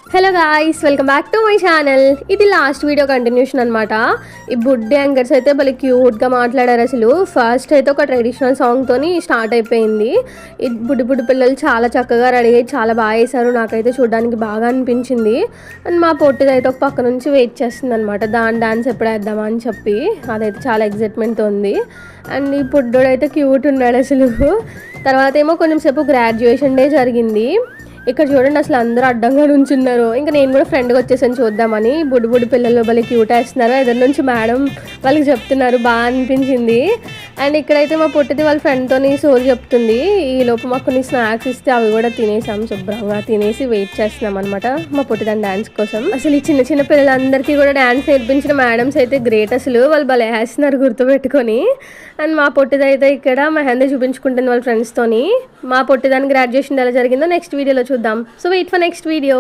Hello guys, welcome back to my channel. ఇది last video continuation అనమాట. ఈ బుడ్డి యాంకర్స్ అయితే భలే క్యూట్గా మాట్లాడారు. అసలు ఫస్ట్ అయితే ఒక ట్రెడిషనల్ సాంగ్తోని స్టార్ట్ అయిపోయింది. ఈ బుడ్డి పిల్లలు చాలా చక్కగా రెడీ అయ్యి చాలా బాగా వేశారు. నాకైతే చూడడానికి బాగా అనిపించింది. అండ్ మా పొట్టిది అయితే ఒక పక్క నుంచి వెయిట్ చేస్తుంది అనమాట, దాని డాన్స్ ఎప్పుడు వేద్దామా అని చెప్పి. అదైతే చాలా ఎగ్జైట్మెంట్తో ఉంది. అండ్ ఈ బుడ్డోడు అయితే క్యూట్ ఉన్నాడు అసలు. తర్వాత ఏమో కొంచెం సేపు గ్రాడ్యుయేషన్ డే జరిగింది. ఇక్కడ చూడండి, అసలు అందరూ అడ్డంగా నుంచున్నారు. ఇంకా నేను కూడా ఫ్రెండ్గా వచ్చేసాను చూద్దామని. బుడ్డి పిల్లలు భలే క్యూట్ వేస్తున్నారు. ఎదురు నుంచి మేడం వాళ్ళకి చెప్తున్నారు, బాగా అనిపించింది. అండ్ ఇక్కడైతే మా పొట్టిది వాళ్ళ ఫ్రెండ్తో సోల్ చెప్తుంది. ఈ లోపు మాకు కొన్ని స్నాక్స్ ఇస్తే అవి కూడా తినేసాం. శుభ్రంగా తినేసి వెయిట్ చేస్తున్నాం అనమాట మా పొట్టిదాని డ్యాన్స్ కోసం. అసలు ఈ చిన్న పిల్లలందరికీ కూడా డ్యాన్స్ నేర్పించిన మేడమ్స్ అయితే గ్రేట్. అసలు వాళ్ళు భలే వేస్తున్నారు గుర్తుపెట్టుకొని. అండ్ మా పొట్టిదైతే ఇక్కడ మెహందీ చూపించుకుంటుంది వాళ్ళ ఫ్రెండ్స్తోని. మా పొట్టిదాని గ్రాడ్యుయేషన్ ఎలా జరిగిందో నెక్స్ట్ వీడియోలో చూద్దాం. So wait for next video.